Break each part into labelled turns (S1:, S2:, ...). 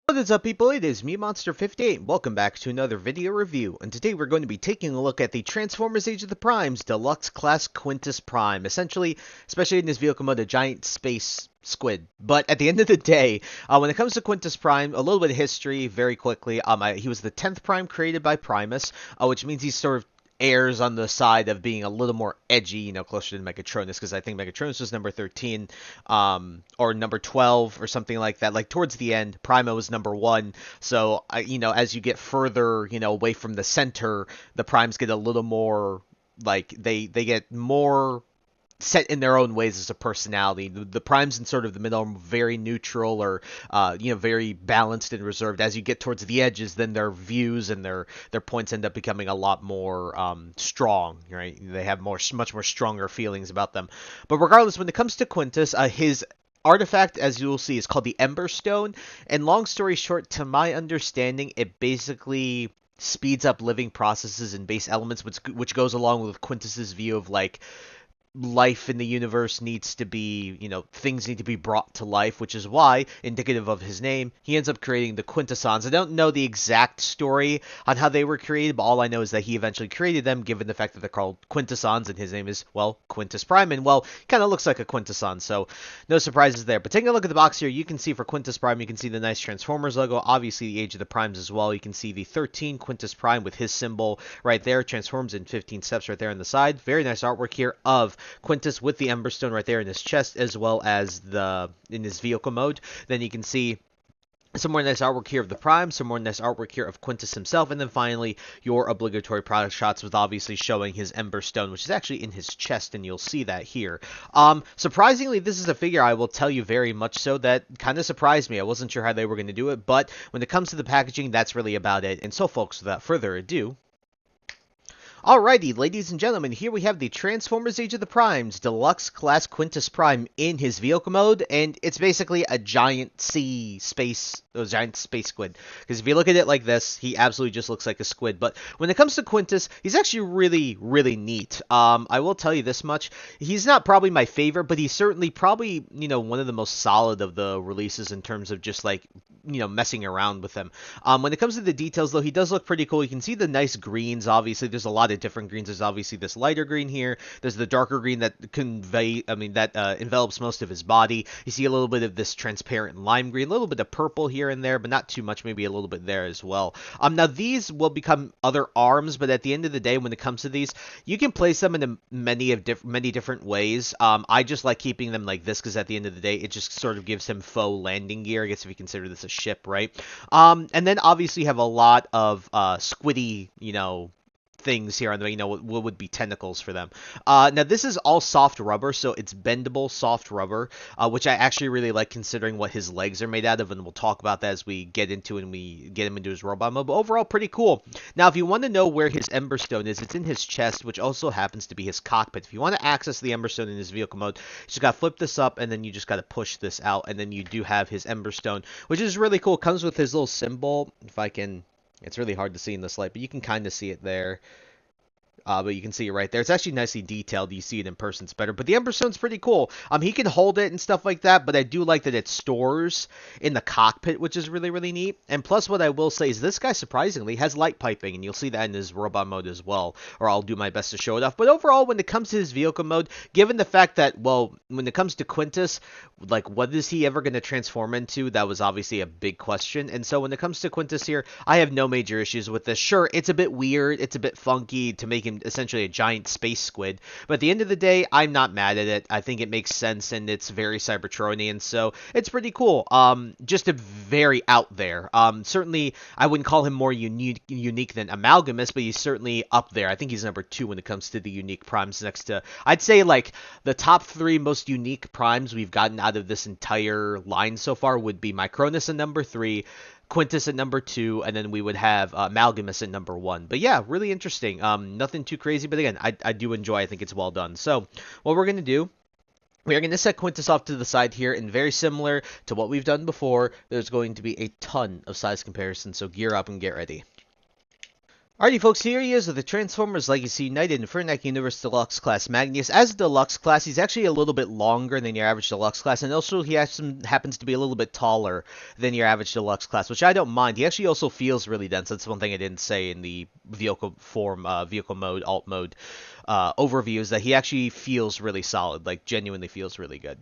S1: What is up, people? It is me, Monster58. Welcome back to another video review, and today we're going to be taking a look at the Transformers Age of the Primes Deluxe Class Quintus Prime. Essentially, especially in this vehicle mode, a giant space squid. But at the end of the day, when it comes to Quintus Prime, a little bit of history very quickly. He was the 10th Prime created by Primus, which means he's sort of airs on the side of being a little more edgy, closer to Megatronus, because I think Megatronus was number 13, or number 12, or something like that. Like, towards the end, Primo was number 1, so, as you get further, away from the center, the Primes get a little more, like, they get more set in their own ways as a personality. The Primes in sort of the middle are very neutral or, very balanced and reserved. As you get towards the edges, then their views and their points end up becoming a lot more strong, right? They have much more stronger feelings about them. But regardless, when it comes to Quintus, his artifact, as you will see, is called the Ember Stone. And long story short, to my understanding, it basically speeds up living processes and base elements, which goes along with Quintus's view of, like, life in the universe needs to be, things need to be brought to life, which is why, indicative of his name, he ends up creating the Quintessons. I don't know the exact story on how they were created, but all I know is that he eventually created them, given the fact that they're called Quintessons, and his name is, well, Quintus Prime, and, well, kind of looks like a Quintesson, so no surprises there. But taking a look at the box here, you can see for Quintus Prime, you can see the nice Transformers logo, obviously the Age of the Primes as well. You can see the 13 Quintus Prime with his symbol right there, transforms in 15 steps right there on the side. Very nice artwork here of Quintus with the Emberstone right there in his chest, as well as in his vehicle mode. Then you can see some more nice artwork here of the Prime, some more nice artwork here of Quintus himself, and then finally your obligatory product shots with obviously showing his Emberstone, which is actually in his chest, and you'll see that here. Surprisingly, this is a figure, I will tell you very much so, that kind of surprised me. I wasn't sure how they were going to do it, but when it comes to the packaging, that's really about it. And so, folks, without further ado, alrighty, ladies and gentlemen, here we have the Transformers Age of the Primes Deluxe Class Quintus Prime in his vehicle mode, and it's basically a giant space squid. Because if you look at it like this, he absolutely just looks like a squid. But when it comes to Quintus, he's actually really, really neat. I will tell you this much: he's not probably my favorite, but he's certainly probably one of the most solid of the releases in terms of just like messing around with him. When it comes to the details, though, he does look pretty cool. You can see the nice greens. Obviously, there's a lot of different greens. There's obviously this lighter green here. There's the darker green that envelops most of his body. You see a little bit of this transparent lime green, a little bit of purple here and there, but not too much. Maybe a little bit there as well. Now these will become other arms, but at the end of the day, when it comes to these, you can place them in many different ways. I just like keeping them like this because at the end of the day, it just sort of gives him faux landing gear, I guess, if you consider this a ship, right? And then obviously you have a lot of squiddy, things here on the, what would be tentacles for them. Now this is all soft rubber, so it's bendable soft rubber, which I actually really like considering what his legs are made out of, and we'll talk about that as we get into it and we get him into his robot mode. But overall, pretty cool. Now, if you want to know where his Emberstone is, it's in his chest, which also happens to be his cockpit. If you want to access the Emberstone in his vehicle mode, you just got to flip this up, and then you just got to push this out, and then you do have his Emberstone, which is really cool. It comes with his little symbol. If I can... It's really hard to see in this light, but you can kind of see it there. But you can see it right there. It's actually nicely detailed. You see it in person, it's better. But the Emberstone's pretty cool. He can hold it and stuff like that, but I do like that it stores in the cockpit, which is really, really neat. And plus, what I will say is this guy, surprisingly, has light piping, and you'll see that in his robot mode as well, or I'll do my best to show it off. But overall, when it comes to his vehicle mode, given the fact that, well, when it comes to Quintus, like, what is he ever going to transform into? That was obviously a big question. And so when it comes to Quintus here, I have no major issues with this. Sure, it's a bit weird, it's a bit funky to make him essentially a giant space squid, but at the end of the day, I'm not mad at it. I think it makes sense, and it's very Cybertronian, so it's pretty cool. Just a very out there. Certainly, I wouldn't call him more unique than Amalgamus, but he's certainly up there. I think he's number 2 when it comes to the unique primes, next to, I'd say, like, the top 3 most unique primes we've gotten out of this entire line so far would be Micronus at number 3, Quintus at number 2, and then we would have Amalgamus at number 1. But yeah, really interesting. Nothing too crazy, but again, I do enjoy. I think it's well done. So what we're going to do, we are going to set Quintus off to the side here, and very similar to what we've done before, there's going to be a ton of size comparisons, so gear up and get ready. Alrighty folks, here he is with the Transformers Legacy United Infernac Universe Deluxe Class Magnus. As a Deluxe Class, he's actually a little bit longer than your average Deluxe Class, and also he happens to be a little bit taller than your average Deluxe Class, which I don't mind. He actually also feels really dense. That's one thing I didn't say in the vehicle form, vehicle mode, alt mode overview, is that he actually feels really solid, like genuinely feels really good.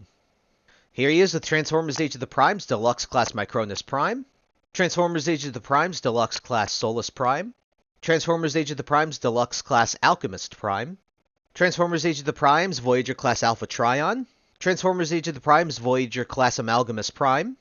S1: Here he is with Transformers Age of the Primes, Deluxe Class Micronus Prime, Transformers Age of the Primes, Deluxe Class Solus Prime, Transformers Age of the Primes Deluxe Class Alchemist Prime, Transformers Age of the Primes Voyager Class Alpha Trion, Transformers Age of the Primes Voyager Class Amalgamus Prime,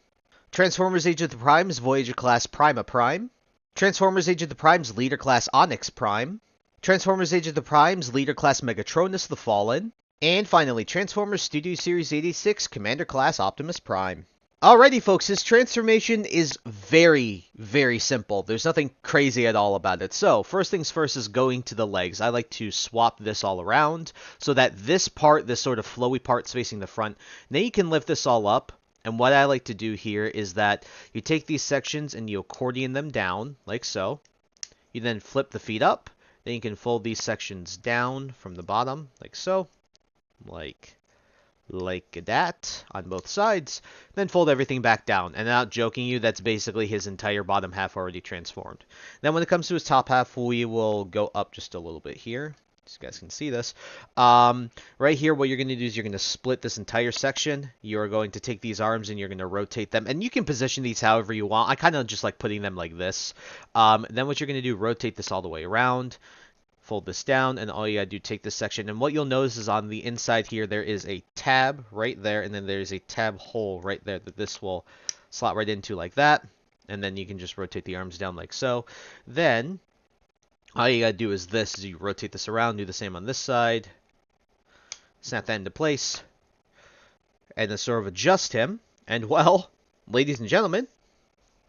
S1: Transformers Age of the Primes Voyager Class Prima Prime, Transformers Age of the Primes Leader Class Onyx Prime, Transformers Age of the Primes Leader Class Megatronus the Fallen, and finally Transformers Studio Series 86 Commander Class Optimus Prime. Alrighty, folks, his transformation is very, very simple. There's nothing crazy at all about it. So, first things first is going to the legs. I like to swap this all around so that this part, this sort of flowy part, is facing the front. Then you can lift this all up. And what I like to do here is that you take these sections and you accordion them down, like so. You then flip the feet up. Then you can fold these sections down from the bottom, like so. Like that on both sides, then fold everything back down. And not joking you, that's basically his entire bottom half already transformed. Then when it comes to his top half, we will go up just a little bit here, so you guys can see this. Right here, what you're going to do is you're going to split this entire section. You're going to take these arms and you're going to rotate them. And you can position these however you want. I kind of just like putting them like this. Then what you're going to do, rotate this all the way around. Fold this down, and all you gotta do, take this section, and what you'll notice is on the inside here, there is a tab right there, and then there's a tab hole right there that this will slot right into like that, and then you can just rotate the arms down like so. Then, all you gotta do is this, is you rotate this around, do the same on this side, snap that into place, and then sort of adjust him, and well, ladies and gentlemen,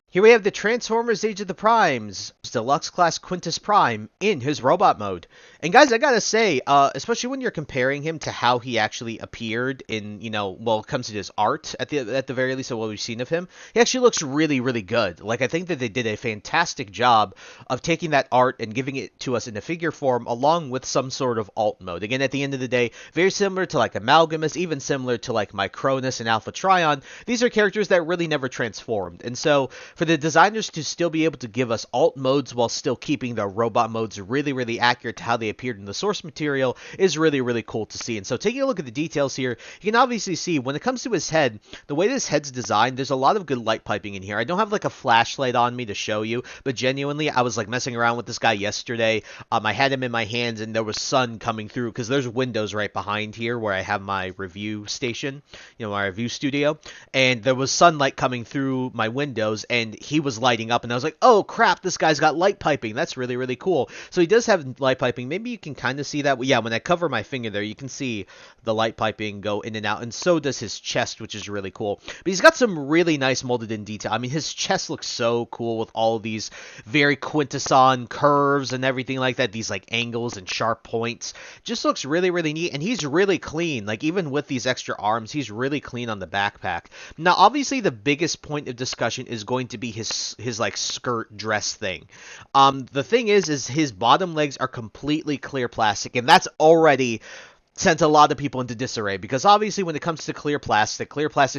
S1: here we have the Transformers Age of the Primes, Deluxe Class Quintus Prime in his robot mode. And guys, I gotta say, especially when you're comparing him to how he actually appeared in, well, it comes to his art, at the very least of what we've seen of him, he actually looks really, really good. Like, I think that they did a fantastic job of taking that art and giving it to us in a figure form, along with some sort of alt mode. Again, at the end of the day, very similar to, like, Amalgamus, even similar to, like, Micronus and Alpha Trion. These are characters that really never transformed. And so, for the designers to still be able to give us alt modes while still keeping the robot modes really, really accurate to how they appeared in the source material is really, really cool to see. And so taking a look at the details here, you can obviously see when it comes to his head, the way this head's designed, there's a lot of good light piping in here. I don't have like a flashlight on me to show you, but genuinely, I was like messing around with this guy yesterday. I had him in my hands and there was sun coming through because there's windows right behind here where I have my review station, my review studio, and there was sunlight coming through my windows and he was lighting up, and I was like, oh crap, this guy's got light piping. That's really, really cool. So he does have light piping. Maybe you can kind of see that. Yeah, when I cover my finger there, you can see the light piping go in and out, and so does his chest, which is really cool. But he's got some really nice molded in detail. I mean, his chest looks so cool with all these very Quintesson curves and everything like that, these like angles and sharp points. Just looks really, really neat, and he's really clean. Like, even with these extra arms, he's really clean on the backpack. Now, obviously, the biggest point of discussion is going to be his like skirt dress thing. The thing is his bottom legs are completely clear plastic, and that's already sent a lot of people into disarray, because obviously when it comes to clear plastic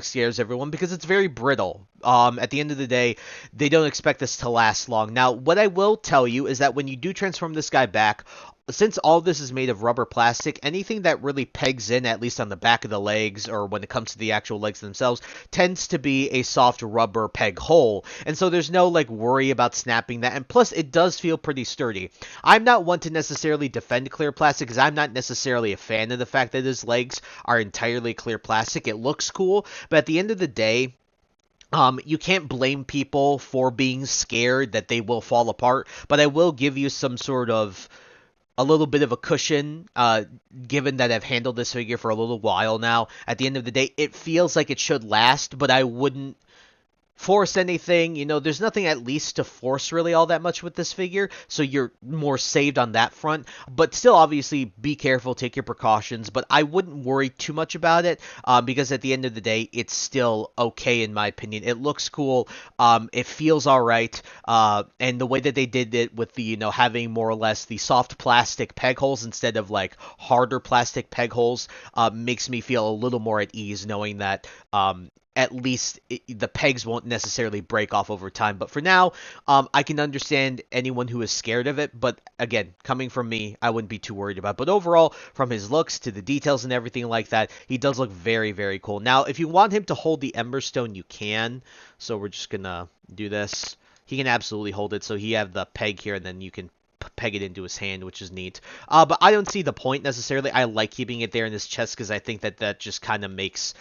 S1: scares everyone because it's very brittle. At the end of the day, they don't expect this to last long. Now, what I will tell you is that when you do transform this guy back, since all this is made of rubber plastic, anything that really pegs in, at least on the back of the legs, or when it comes to the actual legs themselves, tends to be a soft rubber peg hole. And so there's no, like, worry about snapping that. And plus, it does feel pretty sturdy. I'm not one to necessarily defend clear plastic, because I'm not necessarily a fan of the fact that his legs are entirely clear plastic. It looks cool, but at the end of the day, you can't blame people for being scared that they will fall apart, but I will give you some sort of a little bit of a cushion, given that I've handled this figure for a little while now. At the end of the day, it feels like it should last, but I wouldn't force anything. You know, there's nothing at least to force really all that much with this figure, so you're more saved on that front. But still, obviously, be careful, take your precautions. But I wouldn't worry too much about it because at the end of the day, it's still okay in my opinion. It looks cool. It feels all right. And the way that they did it with the, you know, having more or less the soft plastic peg holes instead of like harder plastic peg holes makes me feel a little more at ease knowing that at least the pegs won't necessarily break off over time. But for now, I can understand anyone who is scared of it. But again, coming from me, I wouldn't be too worried about it. But overall, from his looks to the details and everything like that, he does look very, very cool. Now, if you want him to hold the Emberstone, you can. So we're just going to do this. He can absolutely hold it. So he have the peg here, and then you can peg it into his hand, which is neat. But I don't see the point necessarily. I like keeping it there in his chest because I think that just kind of makes...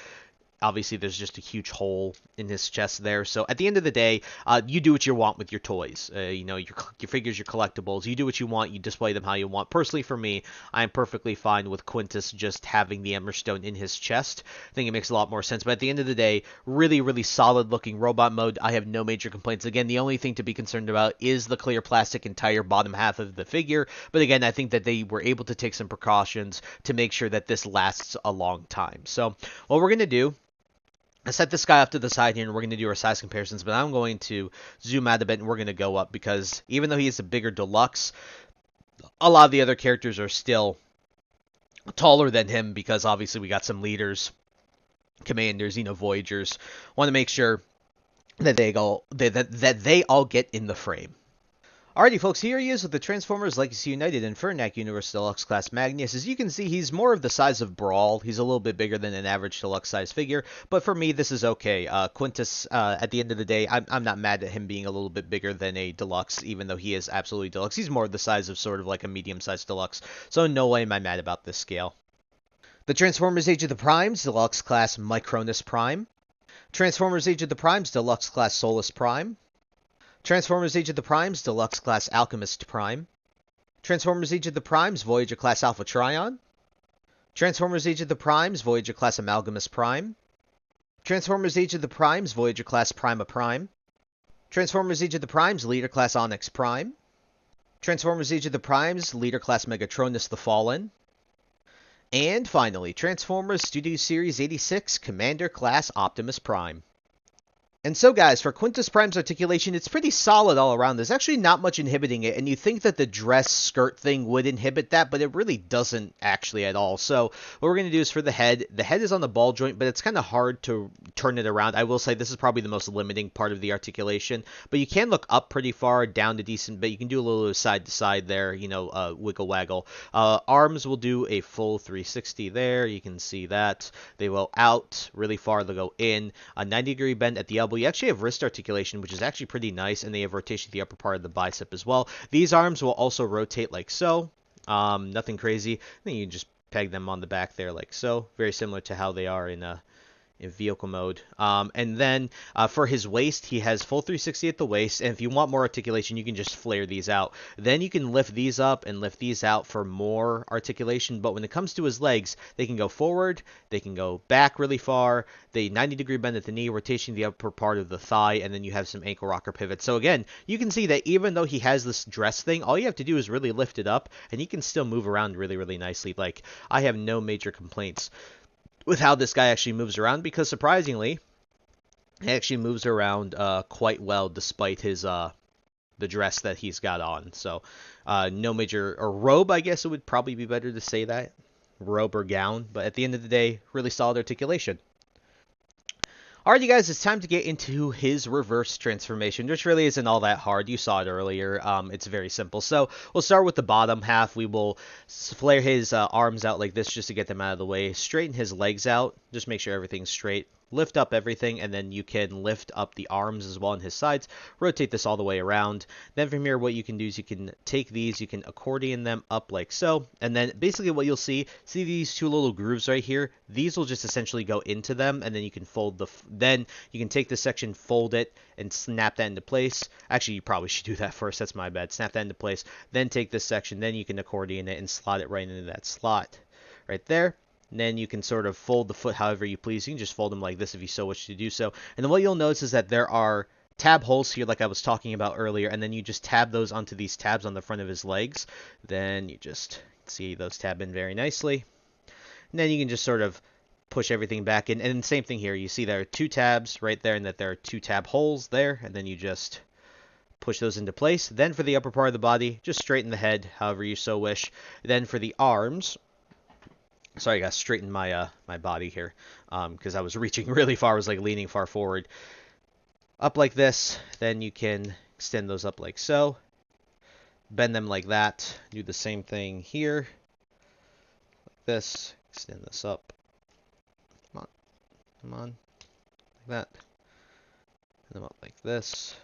S1: Obviously, there's just a huge hole in his chest there. So at the end of the day, you do what you want with your toys. You know, your figures, your collectibles. You do what you want. You display them how you want. Personally, for me, I'm perfectly fine with Quintus just having the Emberstone in his chest. I think it makes a lot more sense. But at the end of the day, really, really solid-looking robot mode. I have no major complaints. Again, the only thing to be concerned about is the clear plastic entire bottom half of the figure. But again, I think that they were able to take some precautions to make sure that this lasts a long time. So what we're going to do... I set this guy up to the side here, and we're going to do our size comparisons, but I'm going to zoom out a bit, and we're going to go up, because even though he is a bigger Deluxe, a lot of the other characters are still taller than him, because obviously we got some leaders, commanders, you know, Voyagers. Want to make sure that they all get in the frame. Alrighty folks, here he is with the Transformers Legacy United Infernac Universe Deluxe Class Magnus. As you can see, he's more of the size of Brawl. He's a little bit bigger than an average Deluxe size figure, but for me, this is okay. Quintus, at the end of the day, I'm not mad at him being a little bit bigger than a Deluxe, even though he is absolutely Deluxe. He's more of the size of sort of like a medium-sized Deluxe, so in no way am I mad about this scale. The Transformers Age of the Primes Deluxe Class Micronus Prime. Transformers Age of the Primes Deluxe Class Solus Prime. Transformers Age of the Primes Deluxe Class Alchemist Prime. Transformers Age of the Primes Voyager Class Alpha Trion. Transformers Age of the Primes Voyager Class Amalgamus Prime. Transformers Age of the Primes Voyager Class Prima Prime. Transformers Age of the Primes Leader Class Onyx Prime. Transformers Age of the Primes Leader Class Megatronus the Fallen. And finally, Transformers Studio Series 86 Commander Class Optimus Prime. And so guys, for Quintus Prime's articulation, it's pretty solid all around. There's actually not much inhibiting it, and you think that the dress skirt thing would inhibit that, but it really doesn't actually at all. So what we're going to do is for the head is on the ball joint, but it's kind of hard to turn it around. I will say this is probably the most limiting part of the articulation, but you can look up pretty far, down to decent, but you can do a little side to side there, you know, wiggle waggle. Arms will do a full 360 there. You can see that. They will out really far, they'll go in. A 90-degree bend at the elbow. You actually have wrist articulation, which is actually pretty nice, and they have rotation at the upper part of the bicep as well. These arms will also rotate like so. Nothing crazy. I think you can just peg them on the back there like so. Very similar to how they are in vehicle mode. And then for his waist, he has full 360 at the waist, and if you want more articulation, you can just flare these out. Then you can lift these up and lift these out for more articulation, but when it comes to his legs, they can go forward, they can go back really far, the 90-degree bend at the knee, rotation the upper part of the thigh, and then you have some ankle rocker pivot. So again, you can see that even though he has this dress thing, all you have to do is really lift it up, and he can still move around really, really nicely. Like, I have no major complaints with how this guy actually moves around, because surprisingly, he actually moves around quite well despite his the dress that he's got on. So no major, or robe, I guess it would probably be better to say that, robe or gown, but at the end of the day, really solid articulation. Alright, you guys, it's time to get into his reverse transformation, which really isn't all that hard. You saw it earlier. It's very simple. So we'll start with the bottom half. We will flare his arms out like this just to get them out of the way. Straighten his legs out. Just make sure everything's straight. Lift up everything, and then you can lift up the arms as well on his sides. Rotate this all the way around. Then from here, what you can do is you can take these, you can accordion them up like so, and then basically what you'll see these two little grooves right here? These will just essentially go into them, and then you can fold then you can take this section, fold it, and snap that into place. Actually, you probably should do that first. That's my bad. Snap that into place. Then take this section, then you can accordion it and slot it right into that slot right there. And then you can sort of fold the foot however you please. You can just fold them like this if you so wish to do so. And then what you'll notice is that there are tab holes here like I was talking about earlier, and then you just tab those onto these tabs on the front of his legs. Then you just see those tab in very nicely. And then you can just sort of push everything back in. And same thing here. You see there are two tabs right there and that there are two tab holes there. And then you just push those into place. Then for the upper part of the body, just straighten the head however you so wish. Then for the arms, sorry, I got to straighten my my body here because I was reaching really far. I was like leaning far forward. Up like this. Then you can extend those up like so. Bend them like that. Do the same thing here. Like this. Extend this up. Come on. Come on. Like that. And them up like this.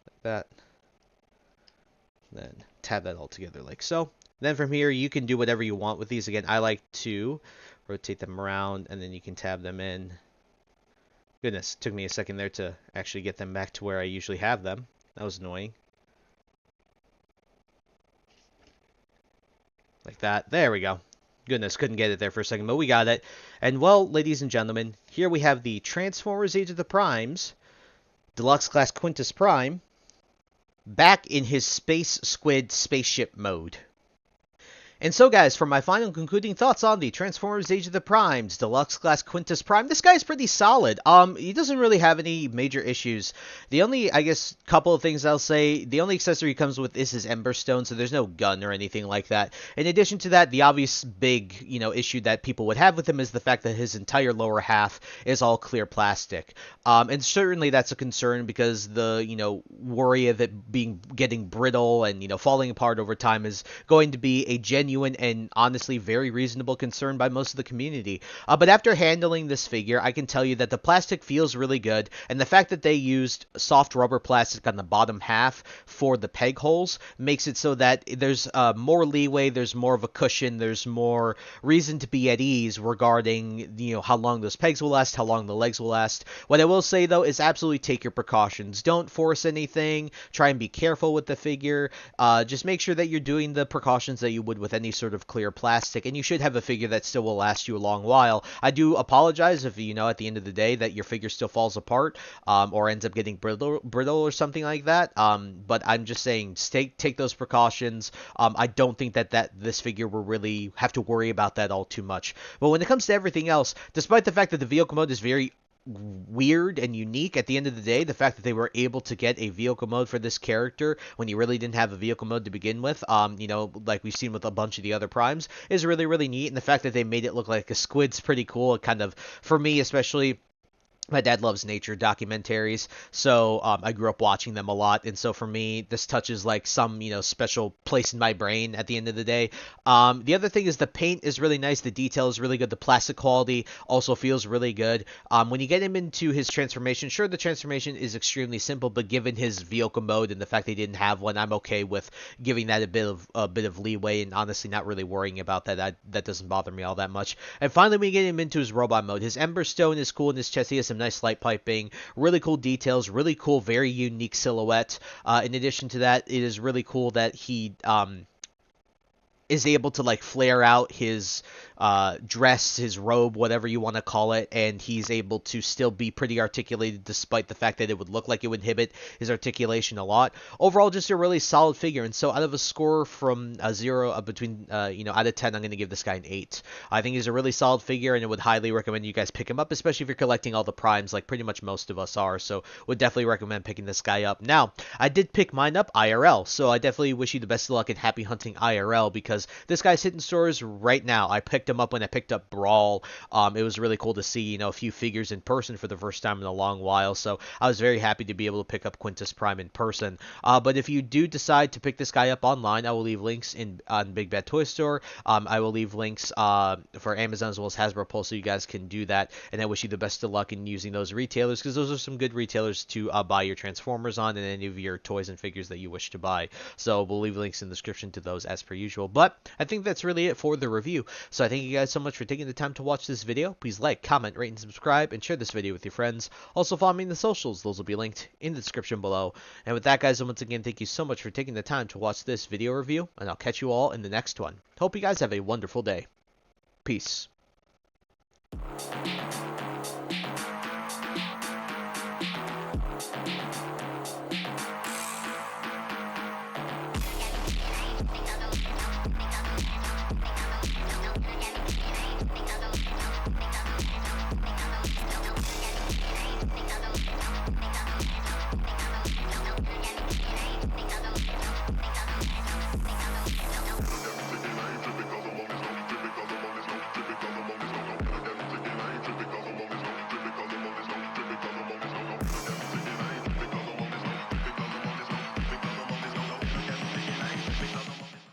S1: Like that. Then tab that all together like so. Then from here, you can do whatever you want with these. Again, I like to rotate them around, and then you can tab them in. Goodness, it took me a second there to actually get them back to where I usually have them. That was annoying. Like that. There we go. Goodness, couldn't get it there for a second, but we got it. And well, ladies and gentlemen, here we have the Transformers Age of the Primes, Deluxe Class Quintus Prime, back in his Space Squid spaceship mode. And so, guys, for my final concluding thoughts on the Transformers Age of the Primes, Deluxe Class Quintus Prime, this guy's pretty solid. He doesn't really have any major issues. The only, I guess, couple of things I'll say, the only accessory he comes with is his Ember Stone, so there's no gun or anything like that. In addition to that, the obvious big, issue that people would have with him is the fact that his entire lower half is all clear plastic. And certainly that's a concern because the, worry of it getting brittle and, falling apart over time is going to be a genuine and honestly very reasonable concern by most of the community. But after handling this figure, I can tell you that the plastic feels really good, and the fact that they used soft rubber plastic on the bottom half for the peg holes makes it so that there's more leeway, there's more of a cushion, there's more reason to be at ease regarding how long those pegs will last, how long the legs will last. What I will say though is absolutely take your precautions. Don't force anything. Try and be careful with the figure. Just make sure that you're doing the precautions that you would with any sort of clear plastic, and you should have a figure that still will last you a long while. I do apologize if at the end of the day that your figure still falls apart or ends up getting brittle or something like that. But I'm just saying, take those precautions. I don't think that this figure will really have to worry about that all too much. But when it comes to everything else, despite the fact that the vehicle mode is very weird and unique, at the end of the day, the fact that they were able to get a vehicle mode for this character when you really didn't have a vehicle mode to begin with, like we've seen with a bunch of the other primes, is really, really neat. And the fact that they made it look like a squid's pretty cool. It kind of, for me especially, my dad loves nature documentaries, so I grew up watching them a lot, and so for me, this touches like some, special place in my brain at the end of the day. The other thing is the paint is really nice, the detail is really good, the plastic quality also feels really good. When you get him into his transformation, sure, the transformation is extremely simple, but given his vehicle mode and the fact they didn't have one, I'm okay with giving that a bit of leeway, and honestly not really worrying about that. That doesn't bother me all that much. And finally, when you get him into his robot mode, his Ember Stone is cool in his chest. He has some nice light piping, really cool details, really cool, very unique silhouette. In addition to that, it is really cool that he is able to like flare out his dress, his robe, whatever you want to call it, and he's able to still be pretty articulated despite the fact that it would look like it would inhibit his articulation a lot. Overall, just a really solid figure, and so out of a score from a 0 between out of 10, I'm going to give this guy an 8. I think he's a really solid figure, and I would highly recommend you guys pick him up, especially if you're collecting all the primes like pretty much most of us are, so would definitely recommend picking this guy up. Now, I did pick mine up IRL, so I definitely wish you the best of luck and happy hunting IRL, because this guy's hitting stores right now. I picked him up when I picked up Brawl. It was really cool to see, a few figures in person for the first time in a long while, so I was very happy to be able to pick up Quintus Prime in person. But if you do decide to pick this guy up online, I will leave links on Big Bad Toy Store. I will leave links for Amazon as well as Hasbro Pulse, so you guys can do that, and I wish you the best of luck in using those retailers, because those are some good retailers to buy your Transformers on and any of your toys and figures that you wish to buy. So we'll leave links in the description to those as per usual. But I think that's really it for the review. So I thank you guys so much for taking the time to watch this video. Please like, comment, rate, and subscribe, and share this video with your friends. Also follow me in the socials. Those will be linked in the description below. And with that, guys, once again, thank you so much for taking the time to watch this video review, and I'll catch you all in the next one. Hope you guys have a wonderful day. Peace.